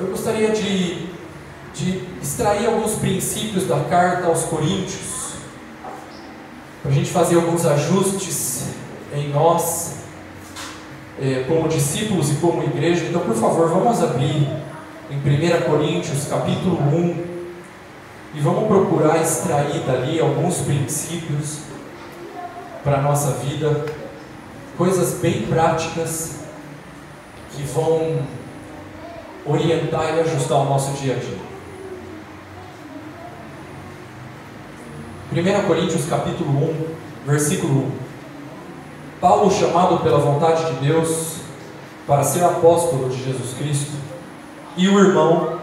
Eu gostaria de extrair alguns princípios da carta aos Coríntios, para a gente fazer alguns ajustes em nós, como discípulos e como igreja. Então, por favor, vamos abrir em 1 Coríntios, capítulo 1, e vamos procurar extrair dali alguns princípios para a nossa vida, coisas bem práticas que vão orientar e ajustar o nosso dia a dia. 1 Coríntios capítulo 1, versículo 1. Paulo, chamado pela vontade de Deus para ser apóstolo de Jesus Cristo, e o irmão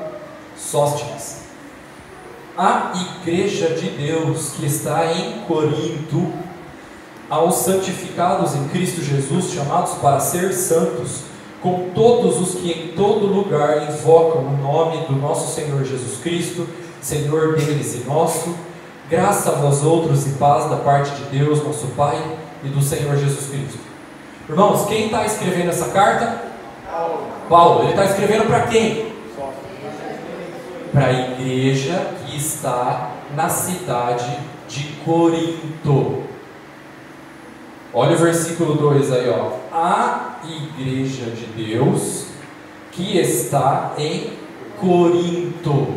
Sóstenes, a igreja de Deus que está em Corinto, aos santificados em Cristo Jesus, chamados para ser santos, com todos os que em todo lugar invocam o nome do nosso Senhor Jesus Cristo, Senhor deles e nosso, graça a vós outros e paz da parte de Deus, nosso Pai, e do Senhor Jesus Cristo. Irmãos, quem está escrevendo essa carta? Paulo. Ele está escrevendo para quem? Para a igreja que está na cidade de Corinto. Olha o versículo 2 aí, ó. A igreja de Deus que está em Corinto.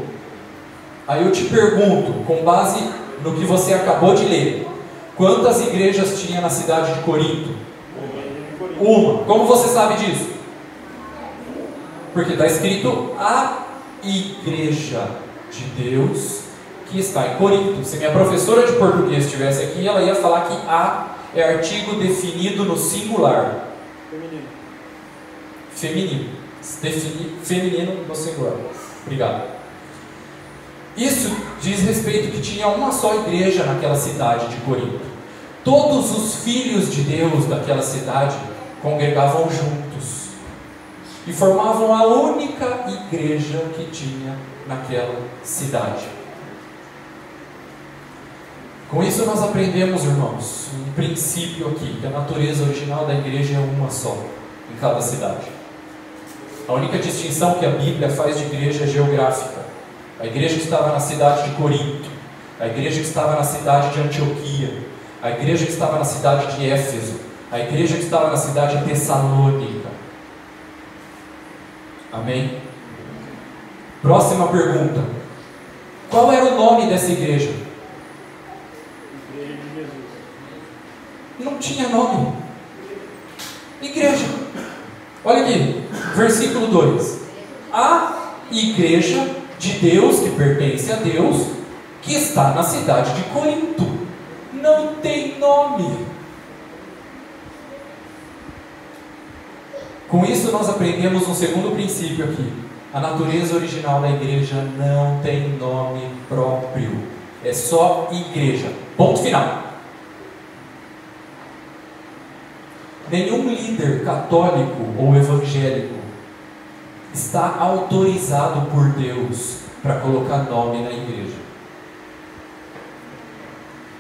Aí eu te pergunto, com base no que você acabou de ler, quantas igrejas tinha na cidade de Corinto? Uma. Como você sabe disso? Porque está escrito a igreja de Deus que está em Corinto. Se minha professora de português estivesse aqui, ela ia falar que a é artigo definido no singular. Feminino. Feminino no singular. Obrigado. Isso diz respeito que tinha uma só igreja naquela cidade de Corinto. Todos os filhos de Deus daquela cidade congregavam juntos e formavam a única igreja que tinha naquela cidade. Com isso nós aprendemos, irmãos, um princípio aqui, que a natureza original da igreja é uma só, em cada cidade. A única distinção que a Bíblia faz de igreja é geográfica. A igreja que estava na cidade de Corinto, a igreja que estava na cidade de Antioquia, a igreja que estava na cidade de Éfeso, a igreja que estava na cidade de Tessalônica. Amém? Próxima pergunta. Qual era o nome dessa igreja? Não tinha nome. Igreja. Olha aqui, versículo 2. A igreja de Deus, que pertence a Deus, que está na cidade de Corinto. Não tem nome. Com isso nós aprendemos um segundo princípio aqui. A natureza original da igreja não tem nome próprio. É só igreja. Ponto final. Nenhum líder católico ou evangélico está autorizado por Deus para colocar nome na igreja.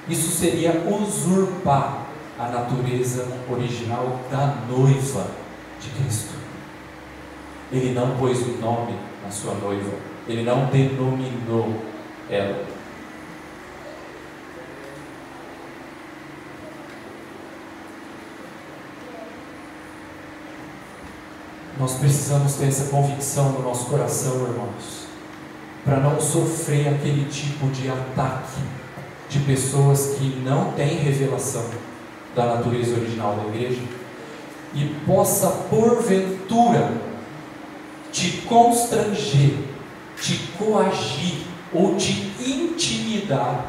Isso seria usurpar a natureza original da noiva de Cristo. Ele não pôs o nome na sua noiva, ele não denominou ela. Nós precisamos ter essa convicção no nosso coração, irmãos, para não sofrer aquele tipo de ataque de pessoas que não têm revelação da natureza original da igreja e possa, porventura, te constranger, te coagir ou te intimidar,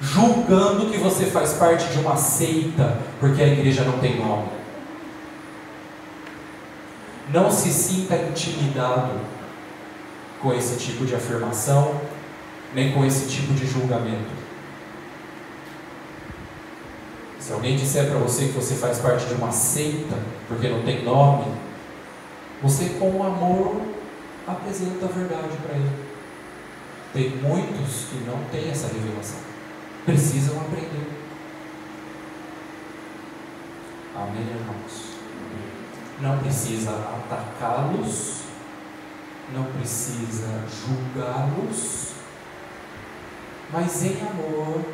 julgando que você faz parte de uma seita porque a igreja não tem nome. Não se sinta intimidado com esse tipo de afirmação, nem com esse tipo de julgamento. Se alguém disser para você que você faz parte de uma seita porque não tem nome, você com amor apresenta a verdade para ele. Tem muitos que não têm essa revelação, precisam aprender. Amém, irmãos? Não precisa atacá-los, não precisa julgá-los, mas em amor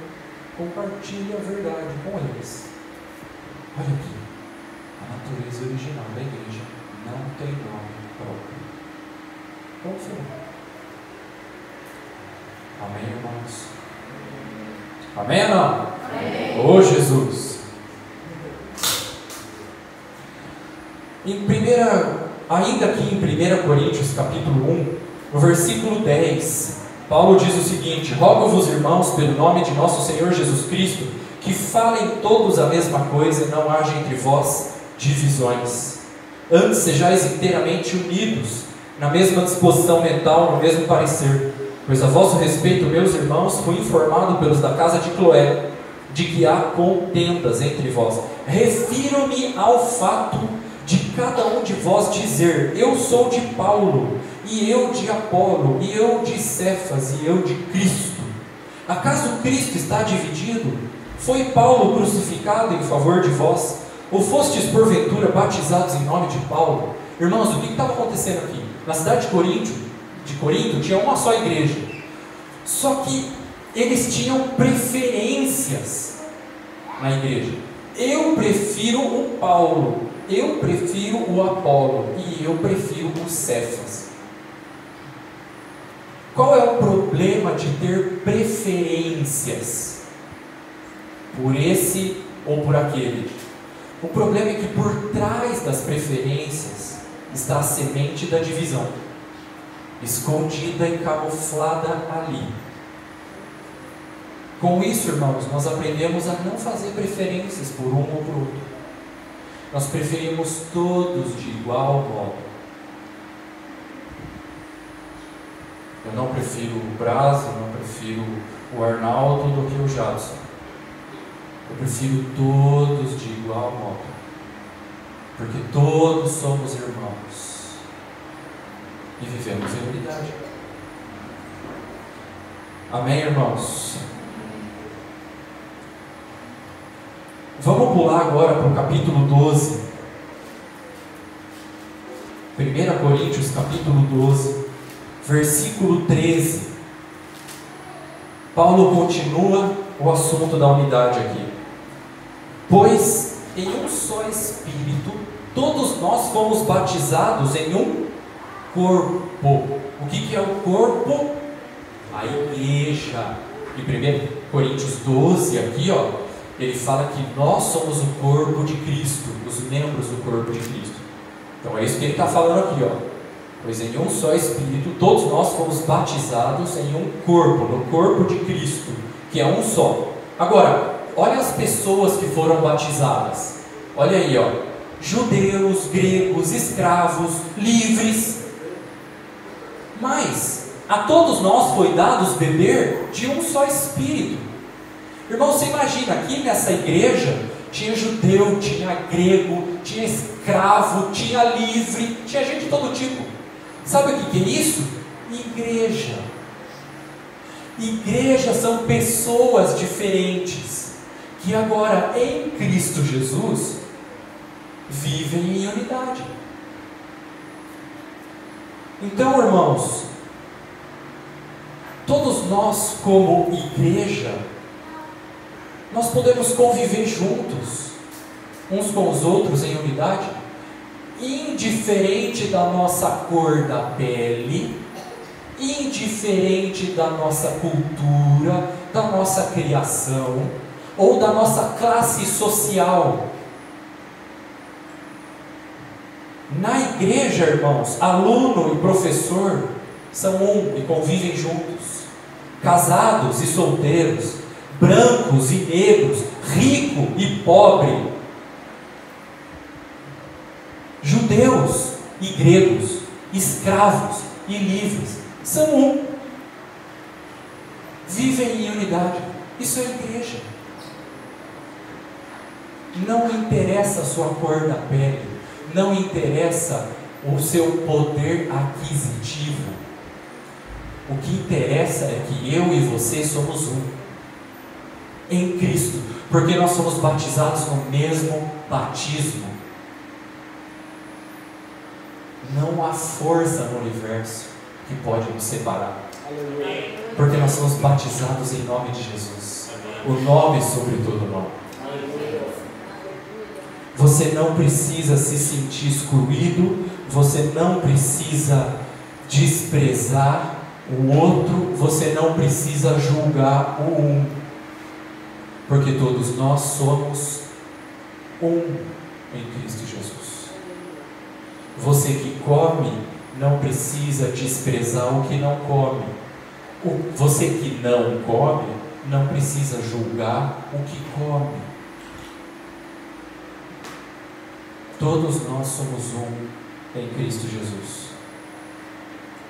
compartilhe a verdade com eles. Olha aqui, a natureza original da igreja não tem nome próprio. Confia. Amém, irmãos? Amém ou não? Amém. Ô Jesus! Ainda aqui em 1 Coríntios capítulo 1, no versículo 10, Paulo diz o seguinte: rogo-vos, irmãos, pelo nome de nosso Senhor Jesus Cristo, que falem todos a mesma coisa e não haja entre vós divisões. Antes sejais inteiramente unidos, na mesma disposição mental, no mesmo parecer. Pois a vosso respeito, meus irmãos, fui informado pelos da casa de Cloé, de que há contendas entre vós. Refiro-me ao fato de cada um de vós dizer: eu sou de Paulo, e eu de Apolo, e eu de Cefas, e eu de Cristo. Acaso Cristo está dividido? Foi Paulo crucificado em favor de vós? Ou fostes porventura batizados em nome de Paulo? Irmãos, o que estava acontecendo aqui? Na cidade de Corinto tinha uma só igreja, só que eles tinham preferências na igreja. Eu prefiro o Paulo, eu prefiro o Apolo e eu prefiro o Cefas. Qual é o problema de ter preferências por esse ou por aquele? O problema é que por trás das preferências está a semente da divisão, escondida e camuflada ali. Com isso, irmãos, nós aprendemos a não fazer preferências por um ou por outro. Nós preferimos todos de igual modo. Eu não prefiro o Braz, eu não prefiro o Arnaldo do que o Jadson. Eu prefiro todos de igual modo, porque todos somos irmãos e vivemos em unidade. Amém, irmãos? Vamos pular agora para o capítulo 12. 1 Coríntios capítulo 12, versículo 13. Paulo continua o assunto da unidade aqui. Pois em um só Espírito todos nós fomos batizados em um corpo. O que é o corpo? A igreja. Em 1 Coríntios 12, aqui ele fala que nós somos o corpo de Cristo, os membros do corpo de Cristo. Então é isso que ele está falando aqui, pois em um só Espírito todos nós fomos batizados em um corpo, no corpo de Cristo, que é um só. Agora, olha as pessoas que foram batizadas. Olha aí, judeus, gregos, escravos, livres. Mas a todos nós foi dados beber de um só Espírito. Irmão, você imagina, aqui nessa igreja tinha judeu, tinha grego, tinha escravo, tinha livre, tinha gente de todo tipo. Sabe o que é isso? Igreja. Igreja são pessoas diferentes, que agora em Cristo Jesus vivem em unidade. Então, irmãos, todos nós como igreja, nós podemos conviver juntos, uns com os outros em unidade, indiferente da nossa cor da pele, indiferente da nossa cultura, da nossa criação, ou da nossa classe social. Na igreja, irmãos, aluno e professor são um e convivem juntos, casados e solteiros, brancos e negros, rico e pobre, judeus e gregos, escravos e livres, são um, vivem em unidade. Isso é igreja. Não interessa a sua cor da pele, não interessa o seu poder aquisitivo. O que interessa é que eu e você somos um em Cristo, porque nós somos batizados no mesmo batismo. Não há força no universo que pode nos separar. Porque nós somos batizados em nome de Jesus. O nome sobre todo nome. Você não precisa se sentir excluído, você não precisa desprezar o outro, você não precisa julgar o um, porque todos nós somos um em Cristo Jesus. Você que come não precisa desprezar o que não come. Você que não come não precisa julgar o que come. Todos nós somos um em Cristo Jesus.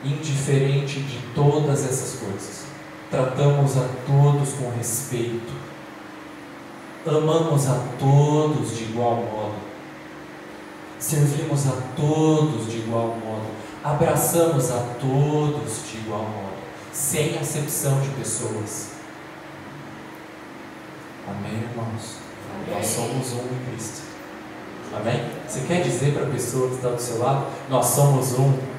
Indiferente de todas essas coisas, tratamos a todos com respeito, amamos a todos de igual modo, servimos a todos de igual modo, abraçamos a todos de igual modo, sem acepção de pessoas. Amém, irmãos? Amém. Nós somos um em Cristo. Amém? Você quer dizer para a pessoa que está do seu lado, nós somos um?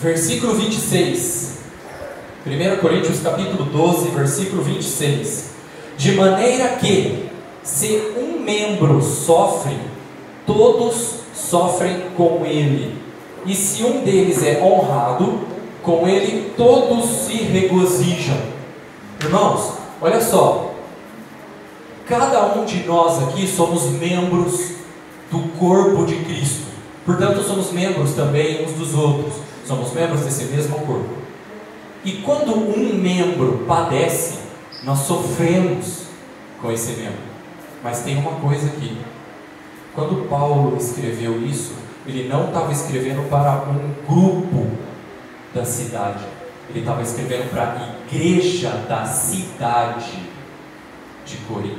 Versículo 26, 1 Coríntios capítulo 12, versículo 26. De maneira que, se um membro sofre, todos sofrem com ele. E se um deles é honrado, com ele todos se regozijam. Irmãos, olha só. Cada um de nós aqui somos membros do corpo de Cristo. Portanto, somos membros também uns dos outros. Somos membros desse mesmo corpo. E quando um membro padece, nós sofremos com esse membro. Mas tem uma coisa aqui. Quando Paulo escreveu isso, ele não estava escrevendo para um grupo da cidade. Ele estava escrevendo para a igreja da cidade de Corinto.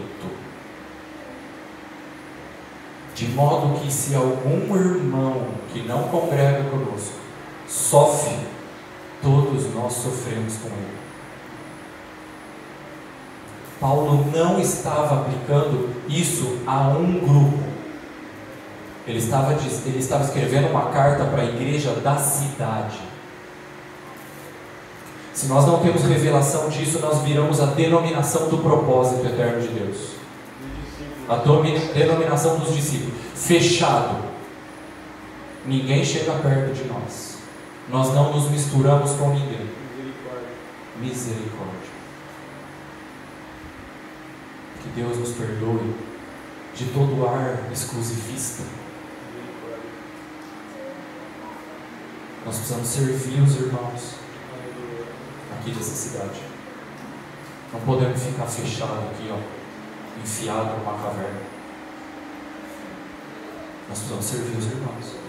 De modo que se algum irmão que não congrega conosco sofre, todos nós sofremos com ele. Paulo não estava aplicando isso a um grupo. Ele estava escrevendo uma carta para a igreja da cidade. Se nós não temos revelação disso, nós viramos a denominação do propósito eterno de Deus. A denominação dos discípulos. Fechado. Ninguém chega perto de nós. Nós não nos misturamos com ninguém. Misericórdia. Que Deus nos perdoe de todo ar exclusivista. Nós precisamos servir os irmãos aqui dessa cidade. Não podemos ficar fechados aqui, enfiado numa caverna. Nós precisamos servir os irmãos.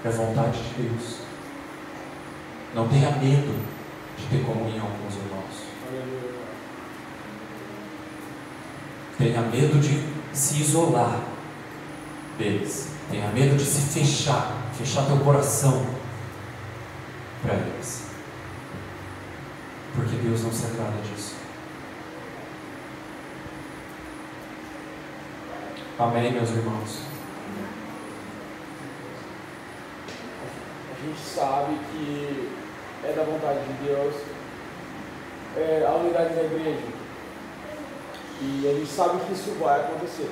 É vontade de Deus. Não tenha medo de ter comunhão com os irmãos. Tenha medo de se isolar deles. Tenha medo de se fechar teu coração para eles. Porque Deus não se agrada disso. Amém, meus irmãos? A gente sabe que é da vontade de Deus a unidade da igreja. E a gente sabe que isso vai acontecer.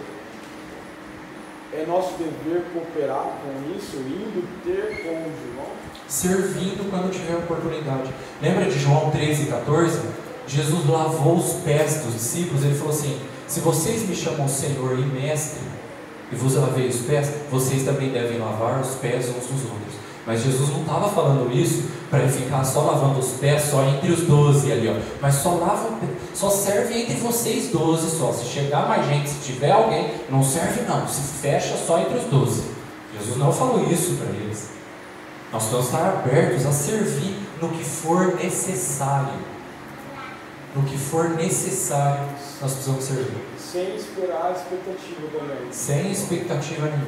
É nosso dever cooperar com isso, indo ter com os irmãos. Servindo quando tiver oportunidade. Lembra de João 13,14? Jesus lavou os pés dos discípulos. Ele falou assim: se vocês me chamam Senhor e Mestre, e vos lavei os pés, vocês também devem lavar os pés uns dos outros. Mas Jesus não estava falando isso para ele ficar só lavando os pés só entre os 12 ali, mas só serve entre vocês 12 só. Se chegar mais gente, se tiver alguém, não serve não, se fecha só entre os 12. Jesus não falou isso para eles. Nós precisamos estar abertos a servir no que for necessário. No que for necessário, nós precisamos servir. Sem esperar a expectativa também. Sem expectativa nenhuma.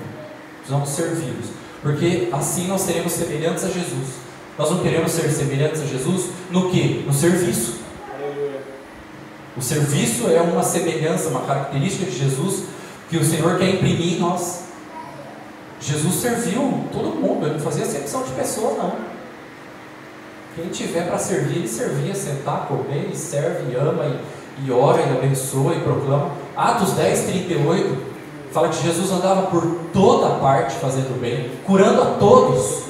Precisamos servi-los. Porque assim nós seremos semelhantes a Jesus. Nós não queremos ser semelhantes a Jesus no quê? No serviço. Aleluia. O serviço é uma semelhança, uma característica de Jesus que o Senhor quer imprimir em nós. Jesus serviu todo mundo, ele não fazia acepção de pessoas, não. Quem tiver para servir, ele servia, sentar, comer, ele serve, ama, e ora, e abençoa, e proclama. Atos 10, 38, fala que Jesus andava por toda parte fazendo bem, curando a todos.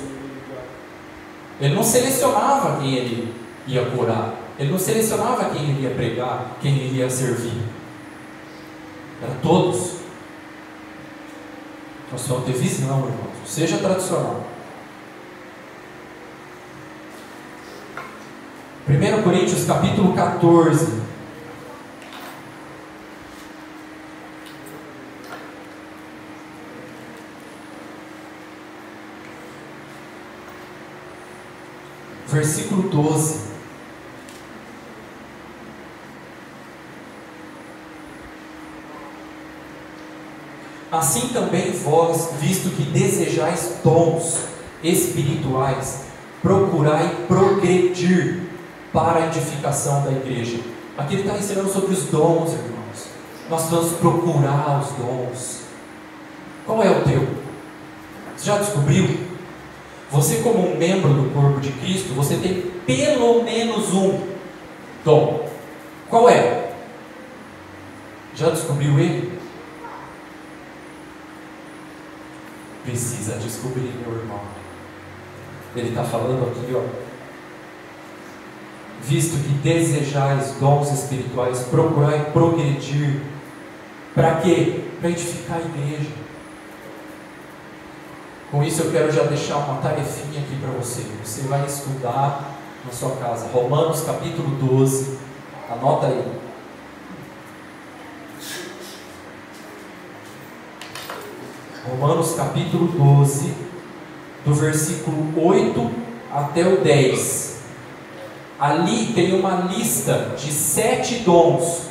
Ele não selecionava quem ele ia curar, ele não selecionava quem ele ia pregar, quem ele ia servir. Era todos. Nós vamos ter visão, irmãos. Seja tradicional. 1 Coríntios capítulo 14. Versículo 12. Assim também vós, visto que desejais dons espirituais, procurai progredir para a edificação da igreja. Aqui ele está ensinando sobre os dons, irmãos. Nós vamos procurar os dons. Qual é o teu? Você já descobriu? Você, como um membro do corpo de Cristo, você tem pelo menos um dom. Qual é? Já descobriu ele? Precisa descobrir, meu irmão. Ele está falando aqui, ó. Visto que desejais dons espirituais, procurai progredir. Para quê? Para edificar a igreja. Com isso eu quero já deixar uma tarefinha aqui para você. Você vai estudar na sua casa. Romanos capítulo 12. Anota aí. Romanos capítulo 12, do versículo 8 até o 10. Ali tem uma lista de 7 dons.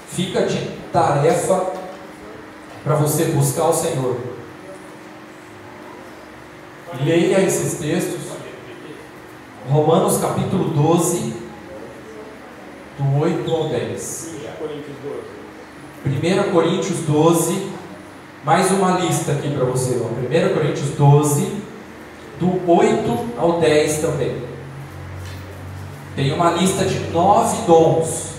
Fica de tarefa para você buscar o Senhor. Leia esses textos. Romanos capítulo 12, do 8 ao 10. 1 Coríntios 12, mais uma lista aqui para você. 1 Coríntios 12, do 8 ao 10 também. Tem uma lista de 9 dons.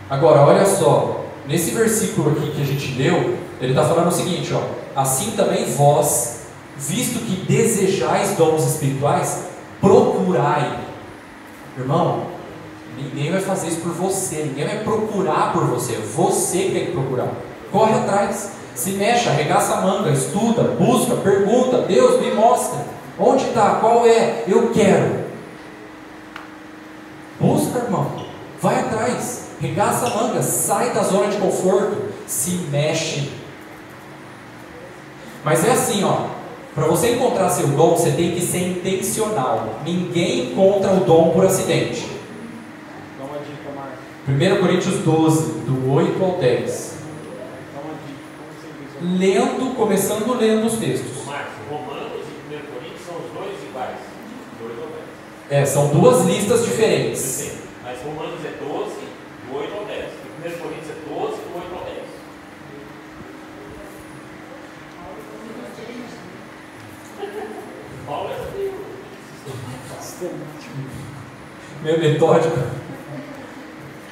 Agora, olha só. Nesse versículo aqui que a gente leu, ele está falando o seguinte, ó. Assim também vós, visto que desejais dons espirituais, procurai. Irmão, ninguém vai fazer isso por você, ninguém vai procurar por você, você que tem que procurar. Corre atrás, se mexe, arregaça a manga, estuda, busca, pergunta, Deus me mostra, onde está, qual é, eu quero. Busca, irmão, vai atrás, arregaça a manga, sai da zona de conforto, se mexe. Mas é assim, ó, para você encontrar seu dom, você tem que ser intencional. Ninguém encontra o dom por acidente. 1 Coríntios 12, do 8 ao 10. Lendo, começando lendo os textos. Marcos, Romanos e 1 Coríntios são os dois iguais. 2 ao 10. São duas listas diferentes. Sim, mas Romanos é 12, do 8 ao 10. E 1 Coríntios é 12, do 8 ao 10. Paulo é Meio metódico.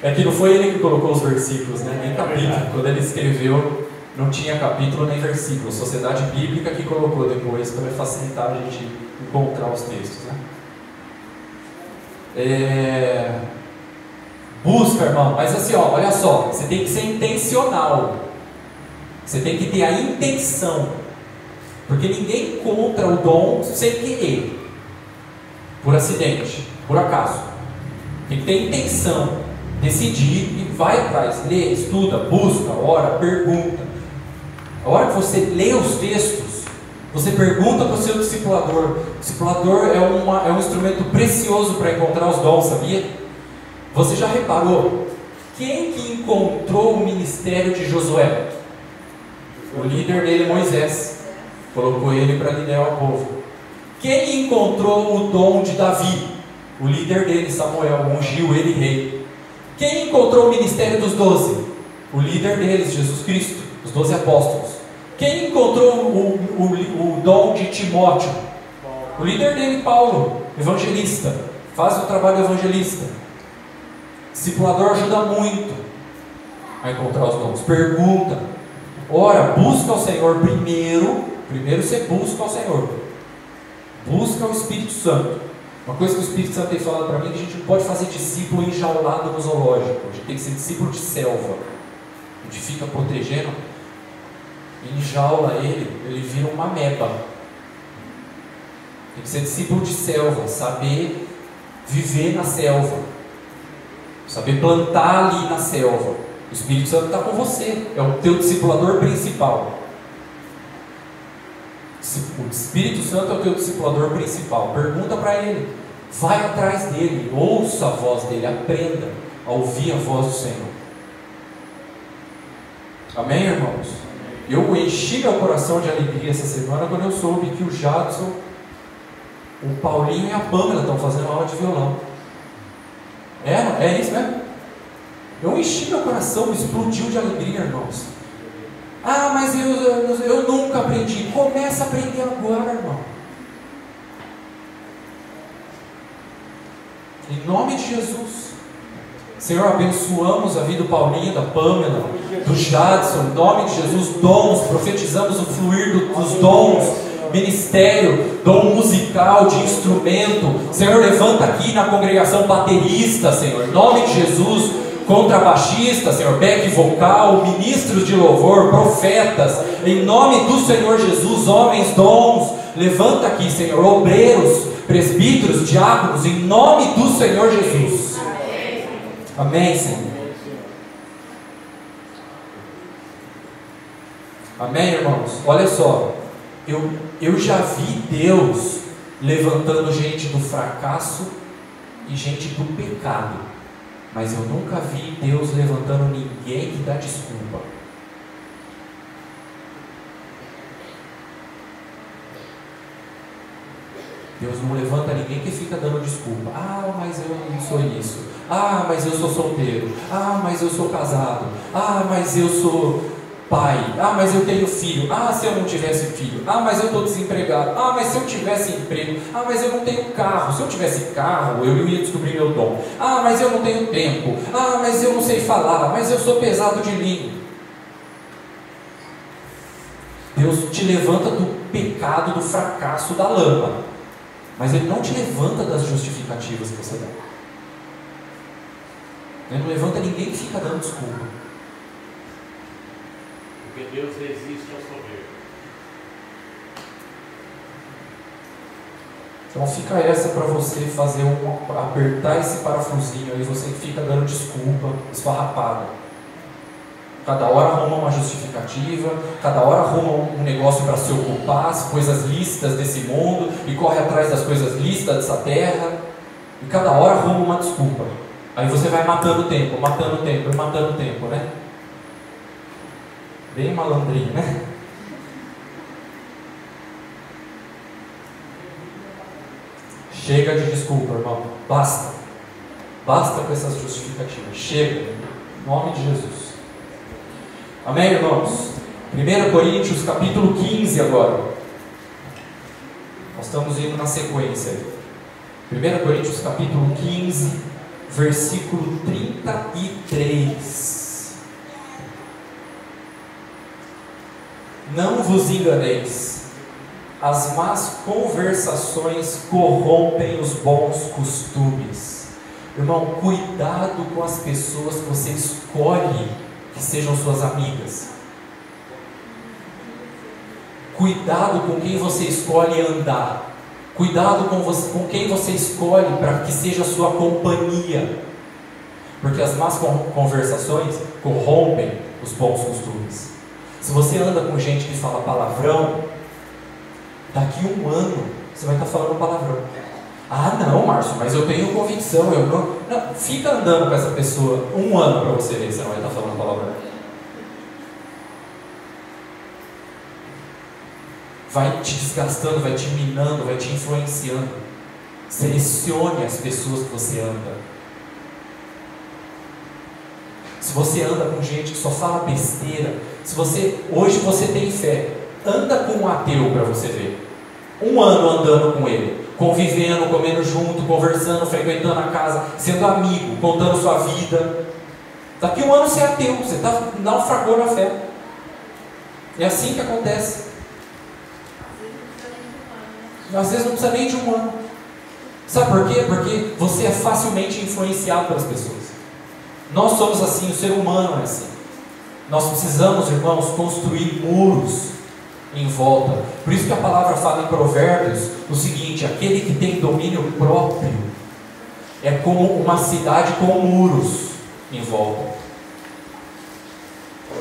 É que não foi ele que colocou os versículos, né? Nem capítulo. Quando ele escreveu, não tinha capítulo nem versículo. Sociedade Bíblica que colocou depois para facilitar a gente encontrar os textos, né? Busca, irmão. Mas assim, ó, olha só. Você tem que ser intencional. Você tem que ter a intenção. Porque ninguém encontra o dom sem querer. Por acidente, por acaso. Tem que ter intenção. Decidir e vai atrás, lê, estuda, busca, ora, pergunta. A hora que você lê os textos, você pergunta para o seu discipulador. O discipulador é um instrumento precioso para encontrar os dons, sabia? Você já reparou? Quem que encontrou o ministério de Josué? O líder dele, Moisés. Colocou ele para liderar o povo. Quem encontrou o dom de Davi? O líder dele, Samuel, ungiu ele rei. Quem encontrou o ministério dos 12? O líder deles, Jesus Cristo, os 12 apóstolos. Quem encontrou o dom de Timóteo? O líder dele, Paulo, evangelista. Faz o trabalho evangelista. Discipulador ajuda muito a encontrar os dons. Pergunta, ora, busca o Senhor primeiro você busca o Senhor. Busca o Espírito Santo. Uma coisa que o Espírito Santo tem falado para mim é que a gente não pode fazer discípulo enjaulado no zoológico. A gente tem que ser discípulo de selva. A gente fica protegendo, enjaula ele vira uma ameba. Tem que ser discípulo de selva, saber viver na selva, saber plantar ali na selva. O Espírito Santo está com você, é o teu discipulador principal. O Espírito Santo é o teu discipulador principal. Pergunta para ele, vai atrás dele, ouça a voz dele, aprenda a ouvir a voz do Senhor. Amém, irmãos? Eu enchi meu coração de alegria essa semana quando eu soube que o Jadson, o Paulinho e a Pamela estão fazendo aula de violão. É isso, né? Eu enchi meu coração, explodiu de alegria, irmãos. Ah, mas eu nunca aprendi. Começa a aprender agora, irmão. Em nome de Jesus. Senhor, abençoamos a vida do Paulinho, da Pamela, do Jadson, em nome de Jesus. Dons, profetizamos o fluir dos dons, ministério, dom musical, de instrumento. Senhor, levanta aqui na congregação baterista, Senhor, em nome de Jesus. Contrabaixista, Senhor, back vocal, ministros de louvor, profetas, em nome do Senhor Jesus, homens, dons, levanta aqui, Senhor, obreiros, presbíteros, diáconos, em nome do Senhor Jesus. Amém, Senhor. Amém, irmãos? Olha só, eu já vi Deus levantando gente do fracasso e gente do pecado. Mas eu nunca vi Deus levantando ninguém que dá desculpa. Deus não levanta ninguém que fica dando desculpa. Ah, mas eu não sou isso. Ah, mas eu sou solteiro. Ah, mas eu sou casado. Ah, mas eu sou pai. Ah, mas eu tenho filho. Ah, se eu não tivesse filho. Ah, mas eu estou desempregado. Ah, mas se eu tivesse emprego. Ah, mas eu não tenho carro. Se eu tivesse carro, eu ia descobrir meu dom. Ah, mas eu não tenho tempo. Ah, mas eu não sei falar. Mas eu sou pesado de língua. Deus te levanta do pecado, do fracasso, da lama. Mas Ele não te levanta das justificativas que você dá. Ele não levanta ninguém que fica dando desculpa. Porque Deus resiste ao soberbo. Então fica essa para você fazer apertar esse parafusinho aí, você que fica dando desculpa, esfarrapada. Cada hora arruma uma justificativa, cada hora arruma um negócio para se ocupar, as coisas lícitas desse mundo, e corre atrás das coisas lícitas dessa terra, e cada hora arruma uma desculpa. Aí você vai matando o tempo, né? Bem malandrinho, né? Chega de desculpa, irmão. Basta. Basta com essas justificativas. Chega. Em nome de Jesus. Amém, irmãos? 1 Coríntios capítulo 15 agora. Nós estamos indo na sequência. 1 Coríntios capítulo 15, versículo 33. Não vos enganeis, as más conversações corrompem os bons costumes. Irmão, cuidado com as pessoas que você escolhe que sejam suas amigas. Cuidado com quem você escolhe andar. Cuidado com quem você escolhe para que seja a sua companhia. Porque as más conversações corrompem os bons costumes. Se você anda com gente que fala palavrão, daqui a um ano você vai estar falando palavrão. Ah não, Márcio, mas eu tenho convicção, eu não, fica andando com essa pessoa um ano para você ver se você não vai estar falando palavrão. Vai te desgastando, vai te minando, vai te influenciando. Selecione as pessoas que você anda. Se você anda com gente que só fala besteira, hoje você tem fé, anda com um ateu para você ver. Um ano andando com ele, convivendo, comendo junto, conversando, frequentando a casa, sendo amigo, contando sua vida. Daqui a um ano você é ateu, você naufragou na fé. É assim que acontece. Às vezes não precisa nem de um ano. Sabe por quê? Porque você é facilmente influenciado pelas pessoas. Nós somos assim, o ser humano é assim. Nós precisamos, irmãos, construir muros em volta. Por isso que a palavra fala em Provérbios o seguinte: aquele que tem domínio próprio é como uma cidade com muros em volta.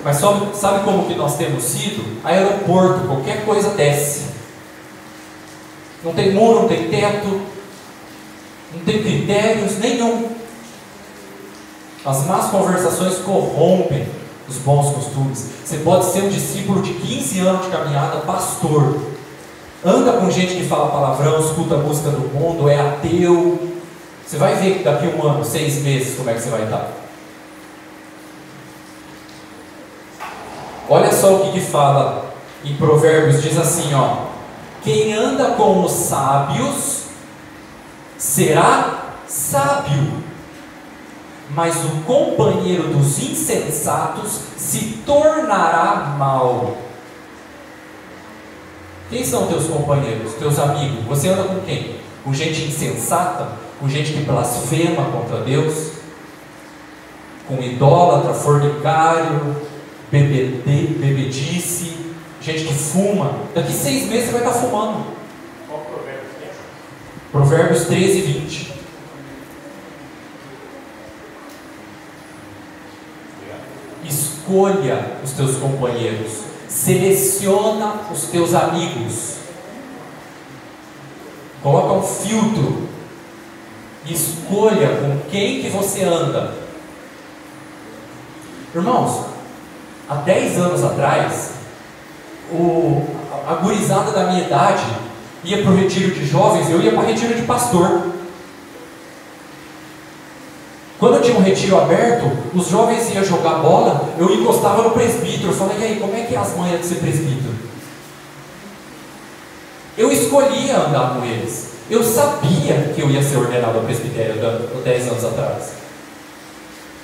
Mas sabe como que nós temos sido? Aeroporto, qualquer coisa desce. Não tem muro, não tem teto, não tem critérios nenhum. As más conversações corrompem os bons costumes. Você pode ser um discípulo de 15 anos de caminhada, pastor, anda com gente que fala palavrão, escuta a música do mundo, é ateu. Você vai ver que daqui a um ano, 6 meses, como é que você vai estar. Olha só o que fala em Provérbios, diz assim, ó: quem anda com os sábios será sábio, mas o companheiro dos insensatos se tornará mau. Quem são teus companheiros, teus amigos? Você anda com quem? Com gente insensata? Com gente que blasfema contra Deus? Com idólatra, fornicário, bebedice, gente que fuma? Daqui 6 meses você vai estar fumando. Qual provérbio é? Provérbios 13, 20. Escolha os teus companheiros, seleciona os teus amigos, coloca um filtro, escolha com quem que você anda. Irmãos, há 10 anos atrás, a gurizada da minha idade ia para o retiro de jovens, eu ia para o retiro de pastor. Quando eu tinha um retiro aberto, os jovens iam jogar bola, eu encostava no presbítero. Eu falei: e aí, como é que é as manhas de ser presbítero? Eu escolhia andar com eles. Eu sabia que eu ia ser ordenado ao presbitério 10 anos atrás.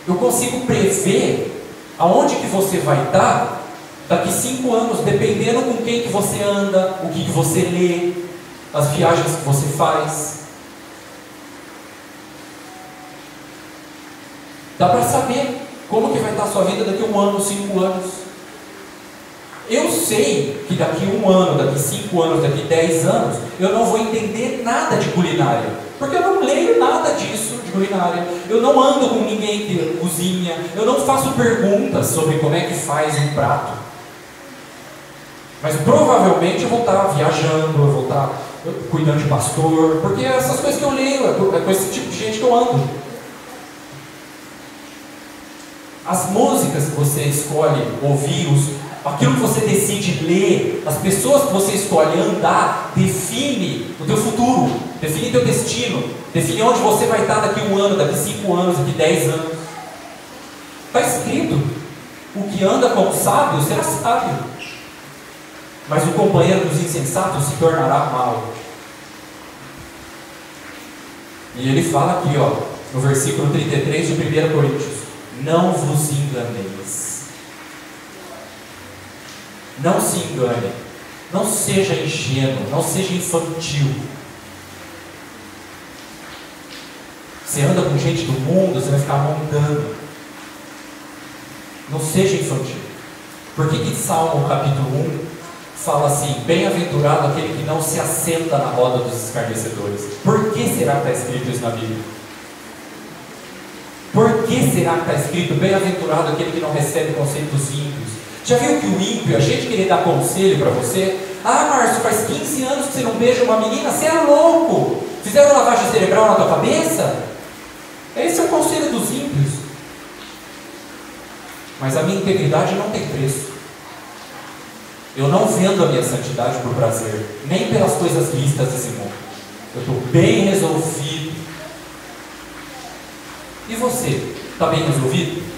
Eu consigo prever aonde que você vai estar daqui 5 anos, dependendo com quem que você anda, o que você lê, as viagens que você faz. Dá para saber como que vai estar a sua vida daqui a 1 ano, 5 anos. Eu sei que daqui 1 ano, daqui 5 anos, daqui 10 anos, eu não vou entender nada de culinária, porque eu não leio nada disso de culinária. Eu não ando com ninguém que cozinha, eu não faço perguntas sobre como é que faz um prato. Mas provavelmente eu vou estar viajando, eu vou estar cuidando de pastor, porque é essas coisas que eu leio, é com esse tipo de gente que eu ando. As músicas que você escolhe ouvir, aquilo que você decide ler, as pessoas que você escolhe andar, define o teu futuro, define o teu destino, define onde você vai estar daqui 1 ano, daqui 5 anos, daqui 10 anos. Está escrito: o que anda com o sábio será sábio, mas o companheiro dos insensatos se tornará mau. E ele fala aqui, ó, no versículo 33 de 1 Coríntios: não vos enganeis. Não se engane. Não seja ingênuo. Não seja infantil. Você anda com gente do mundo, você vai ficar montando. Não seja infantil. Por que Salmo capítulo 1 fala assim: bem-aventurado aquele que não se assenta na roda dos escarnecedores? Por que será que está escrito isso na Bíblia? Por que será que está escrito: bem-aventurado aquele que não recebe conselho dos ímpios, Já viu que o ímpio é cheio de querer dar conselho para você? Ah, Márcio, faz 15 anos que você não beija uma menina, você é louco! Fizeram lavagem cerebral na tua cabeça? Esse é o conselho dos ímpios. Mas a minha integridade não tem preço. Eu não vendo a minha santidade por prazer, nem pelas coisas vistas desse mundo. Eu estou bem resolvido. E você? Está bem resolvido?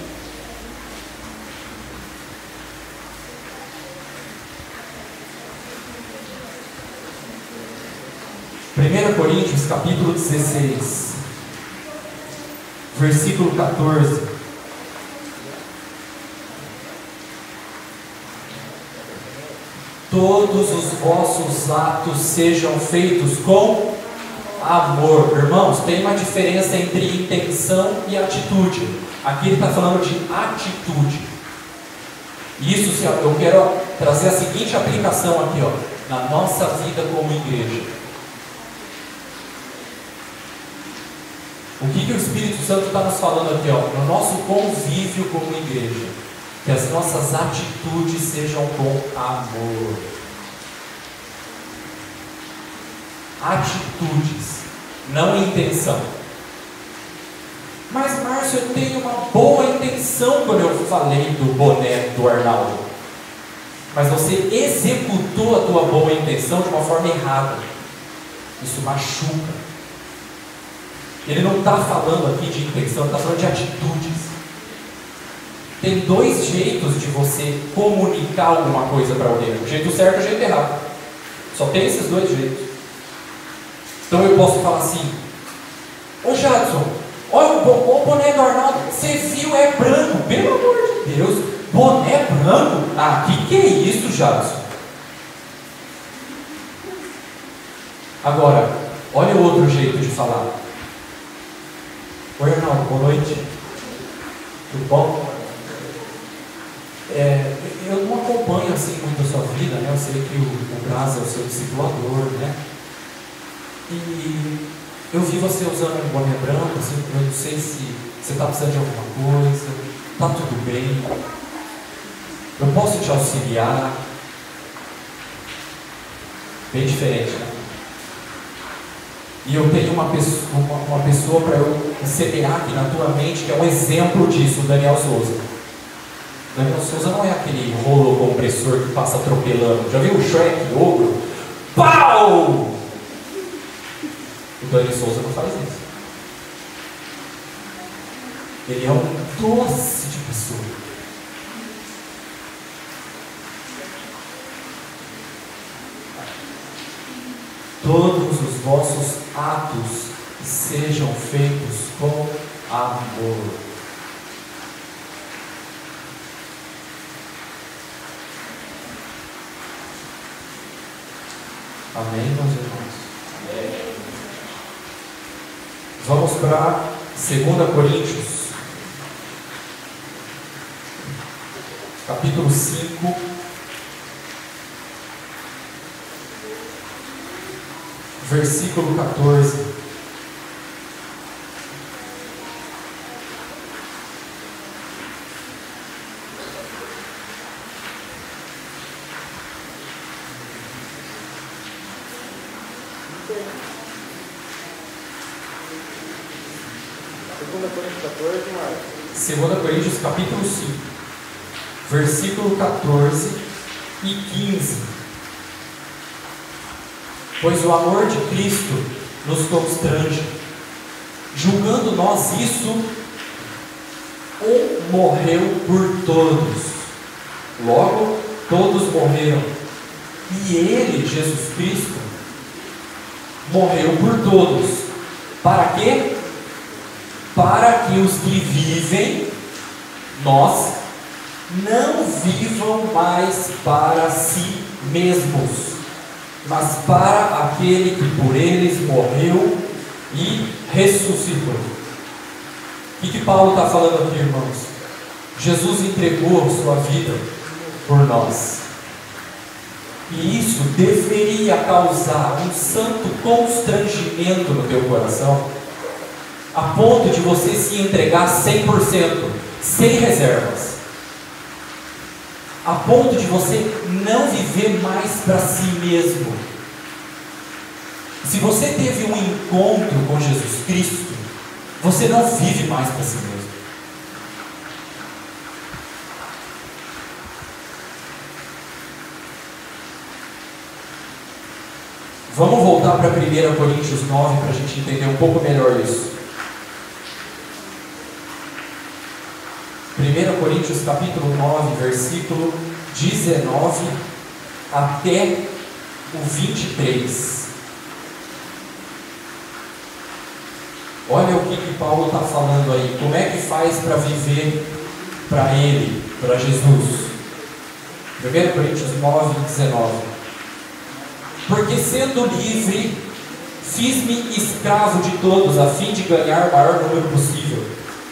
Primeira Coríntios capítulo 16, versículo 14. Todos os vossos atos sejam feitos com amor. Irmãos, tem uma diferença entre intenção e atitude. Aqui ele está falando de atitude. Isso eu quero trazer a seguinte aplicação aqui, na nossa vida como igreja. O que o Espírito Santo está nos falando aqui, no nosso convívio como igreja? Que as nossas atitudes sejam com amor. Atitudes, não intenção. Mas, Márcio, eu tenho uma boa intenção quando eu falei do boné do Arnaldo. Mas você executou a tua boa intenção de uma forma errada. Isso machuca. Ele não está falando aqui de intenção, ele está falando de atitudes. Tem dois jeitos de você comunicar alguma coisa para alguém: o jeito certo e o jeito errado. Só tem esses dois jeitos. Então eu posso falar assim: ô Jadson, olha o boné do Arnaldo, você viu, é branco, pelo amor de Deus, boné branco? Ah, que é isso, Jadson? Agora, olha o outro jeito de falar. Oi, Arnaldo, boa noite. Tudo bom? Eu não acompanho assim muito a sua vida, né? Eu sei que o Braz é o seu discipulador, né? E eu vi você usando um boné branco, assim, eu não sei se você está precisando de alguma coisa, está tudo bem, eu posso te auxiliar. Bem diferente, né? E eu tenho uma pessoa para eu semear aqui na tua mente, que é um exemplo disso, o Daniel Souza. Daniel Souza não é aquele rolo compressor que passa atropelando. Já viu o Shrek, o ogro? Pau! O Daniel Souza não faz isso. Ele é um doce de pessoa. Todos os vossos atos sejam feitos com amor. Amém, meus irmãos? Amém. Vamos para 2 Coríntios, capítulo 5, versículo 14. Segunda Coríntios capítulo 5, versículo 14 e 15. Pois o amor de Cristo nos constrange, julgando nós isso, um morreu por todos, logo todos morreram, e ele, Jesus Cristo, morreu por todos. Para quê? Para que os que vivem, nós, não vivam mais para si mesmos, mas para aquele que por eles morreu e ressuscitou. O que Paulo está falando aqui, irmãos? Jesus entregou sua vida por nós. E isso deveria causar um santo constrangimento no teu coração, a ponto de você se entregar 100%, sem reservas. a ponto de você não viver mais para si mesmo. Se você teve um encontro com Jesus Cristo, você não vive mais para si mesmo. Vamos voltar para 1 Coríntios 9 para a gente entender um pouco melhor isso. 1 Coríntios capítulo 9, versículo 19 até o 23. Olha o que Paulo está falando aí. Como é que faz para viver para Ele, para Jesus? 1 Coríntios 9, 19. Porque sendo livre, fiz-me escravo de todos, a fim de ganhar o maior número possível.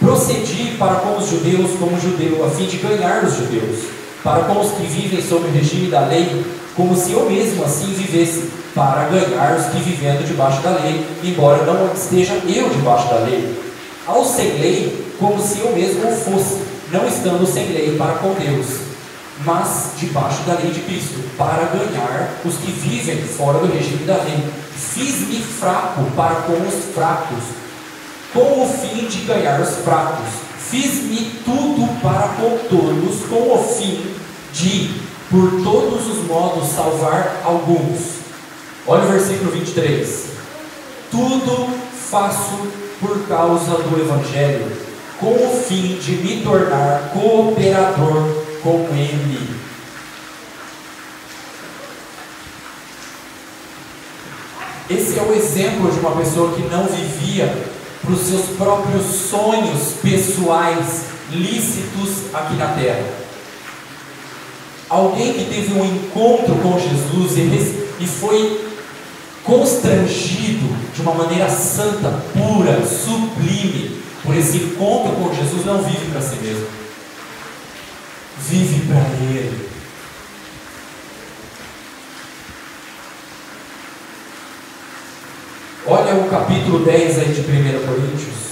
Procedi para com os judeus como judeu, a fim de ganhar os judeus. Para com os que vivem sob o regime da lei, como se eu mesmo assim vivesse, para ganhar os que vivendo debaixo da lei, embora não esteja eu debaixo da lei. Aos sem lei, como se eu mesmo o fosse, não estando sem lei para com Deus, mas debaixo da lei de Cristo, para ganhar os que vivem fora do regime da lei. Fiz-me fraco para com os fracos, com o fim de ganhar os fracos. Fiz-me tudo para com todos, com o fim de, por todos os modos, salvar alguns. Olha o versículo 23. Tudo faço por causa do Evangelho, com o fim de me tornar cooperador com Ele. Esse é o exemplo de uma pessoa que não vivia para os seus próprios sonhos pessoais lícitos aqui na terra. Alguém que teve um encontro com Jesus e foi constrangido de uma maneira santa, pura, sublime por esse encontro com Jesus, não vive para si mesmo, vive para Ele. Olha o capítulo 10 aí de 1 Coríntios.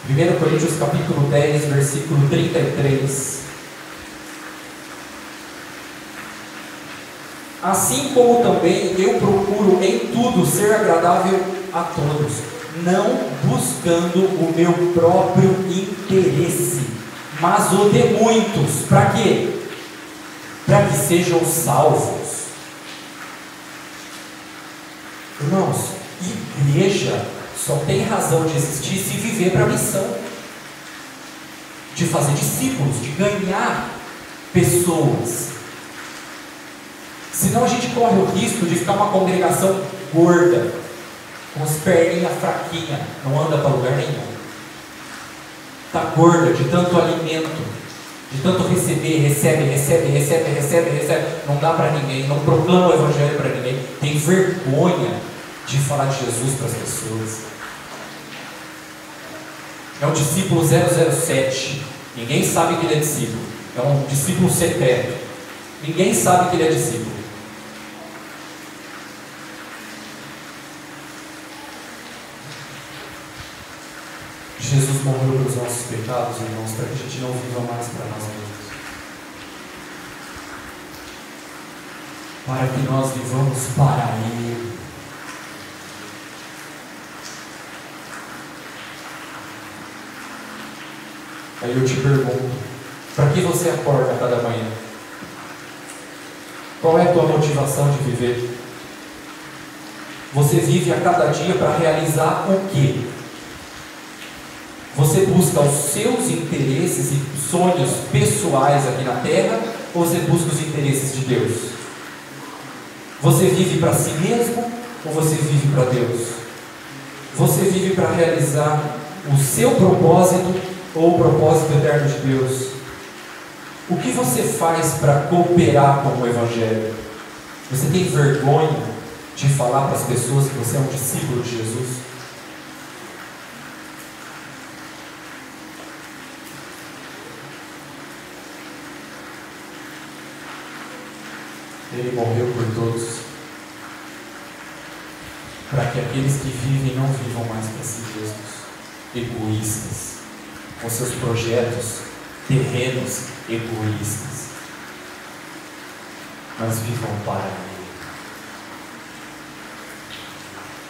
1 Coríntios capítulo 10, versículo 33. Assim como também eu procuro em tudo ser agradável a todos, não buscando o meu próprio interesse, mas o de muitos. Para quê? Para que sejam salvos. Irmãos, igreja só tem razão de existir se viver para a missão de fazer discípulos, de ganhar pessoas. Senão a gente corre o risco de ficar uma congregação gorda, com as perninhas fraquinhas, não anda para lugar nenhum. Está gorda de tanto alimento, de tanto receber, recebe, não dá para ninguém, não proclama o Evangelho para ninguém, tem vergonha de falar de Jesus para as pessoas. É um discípulo 007, ninguém sabe que ele é discípulo, é um discípulo secreto, ninguém sabe que ele é discípulo. Jesus morreu pelos nossos pecados, irmãos, para que a gente não viva mais para nós mesmos, para que nós vivamos para Ele. Aí eu te pergunto, para que você acorda cada manhã? Qual é a tua motivação de viver? Você vive a cada dia para realizar o quê? Você busca os seus interesses e sonhos pessoais aqui na terra, ou você busca os interesses de Deus? Você vive para si mesmo, ou você vive para Deus? Você vive para realizar o seu propósito, ou o propósito eterno de Deus? O que você faz para cooperar com o Evangelho? Você tem vergonha de falar para as pessoas que você é um discípulo de Jesus? Ele morreu por todos, para que aqueles que vivem não vivam mais para si mesmos, egoístas, com seus projetos terrenos egoístas, mas vivam para Ele.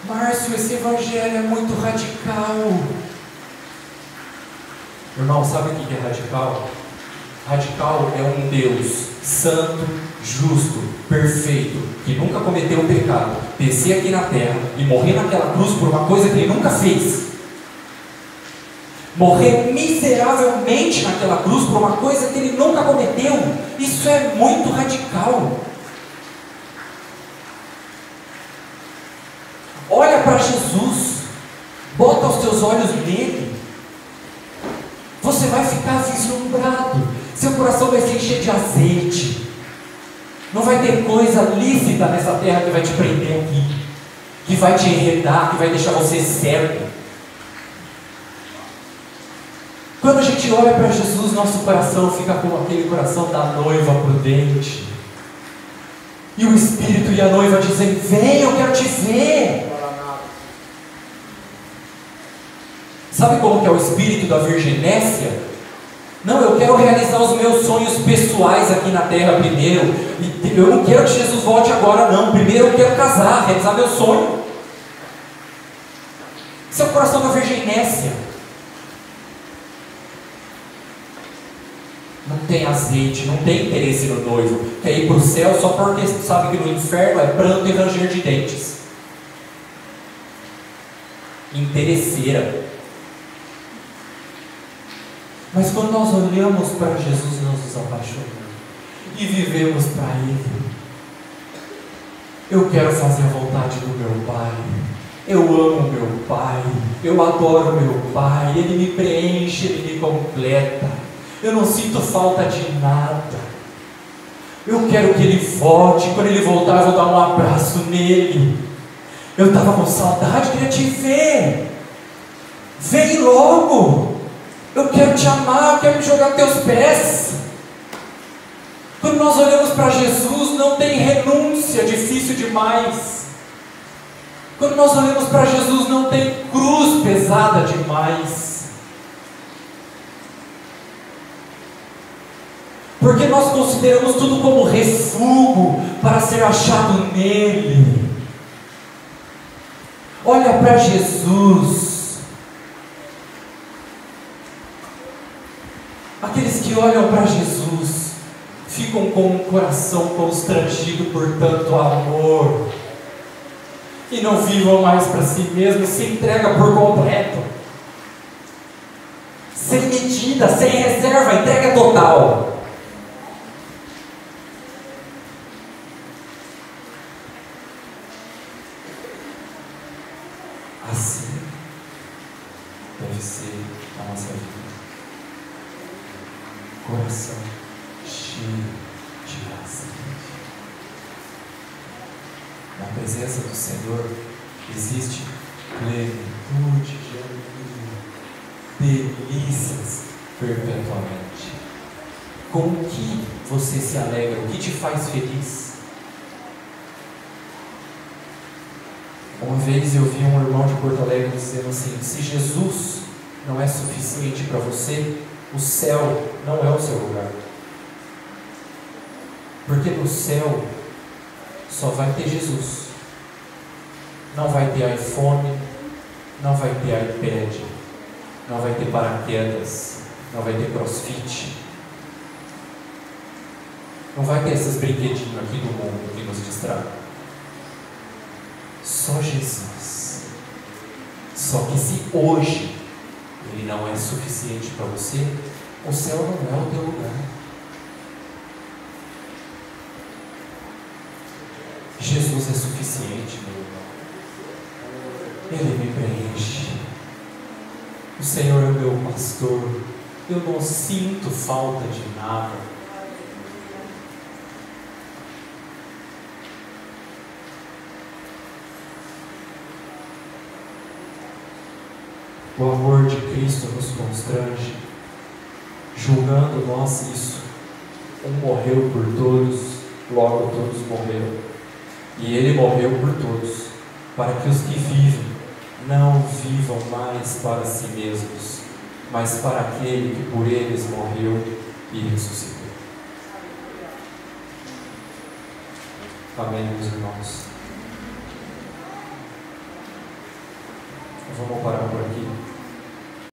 Márcio, esse evangelho é muito radical. Irmão, sabe o que é radical? Radical é um Deus santo, justo, perfeito, que nunca cometeu um pecado, descer aqui na terra e morrer naquela cruz por uma coisa que Ele nunca fez. Morrer miseravelmente naquela cruz por uma coisa que Ele nunca cometeu. Isso é muito radical. Olha para Jesus, bota os teus olhos nele, você vai ficar vislumbrado, seu coração vai se encher de azeite, não vai ter coisa lícita nessa terra que vai te prender aqui, que vai te enredar, que vai deixar você cego. Quando a gente olha para Jesus, nosso coração fica como aquele coração da noiva prudente, e o Espírito e a noiva dizem: vem, eu quero te ver. Sabe como que é o espírito da virginécia? Não, eu quero realizar os meus sonhos pessoais aqui na terra primeiro. Eu não quero que Jesus volte agora não. Primeiro eu quero casar, realizar meu sonho. Esse é o coração da virginécia. Não tem azeite, não tem interesse no noivo. Quer ir para o céu só porque sabe que no inferno é pranto e ranger de dentes. Interesseira. Mas quando nós olhamos para Jesus, nós nos apaixonamos e vivemos para Ele. Eu quero fazer a vontade do meu Pai. Eu amo meu Pai. Eu adoro meu Pai. Ele me preenche, Ele me completa. Eu não sinto falta de nada. Eu quero que Ele volte. Quando Ele voltar, eu vou dar um abraço nele. Eu estava com saudade, queria te ver. Vem logo. Eu quero te amar, eu quero me jogar aos teus pés. Quando nós olhamos para Jesus, não tem renúncia difícil demais. Quando nós olhamos para Jesus, não tem cruz pesada demais. Porque nós consideramos tudo como refúgio para ser achado nele. Olha para Jesus. Aqueles que olham para Jesus ficam com um coração constrangido por tanto amor e não vivam mais para si mesmos, se entrega por completo, sem medida, sem reserva, entrega total. Assim deve ser a nossa vida. Coração cheio de graça. Na presença do Senhor existe plenitude de alegria, delícias perpetuamente. Com o que você se alegra? O que te faz feliz? Uma vez eu vi um irmão de Porto Alegre dizendo assim: se Jesus não é suficiente para você, o céu não é o seu lugar. Porque no céu só vai ter Jesus. Não vai ter iPhone, não vai ter iPad, não vai ter paraquedas, não vai ter crossfit, não vai ter esses brinquedinhos aqui do mundo que nos distraem. Só Jesus. Só que se hoje Ele não é suficiente para você, o céu não é o teu lugar. Jesus é suficiente, meu irmão. Ele me preenche. O Senhor é o meu pastor. Eu não sinto falta de nada. O amor de Cristo nos constrange, julgando nós isso. Um morreu por todos, logo todos morreram. E Ele morreu por todos, para que os que vivem não vivam mais para si mesmos, mas para aquele que por eles morreu e ressuscitou. Amém, meus irmãos. Vamos parar por aqui.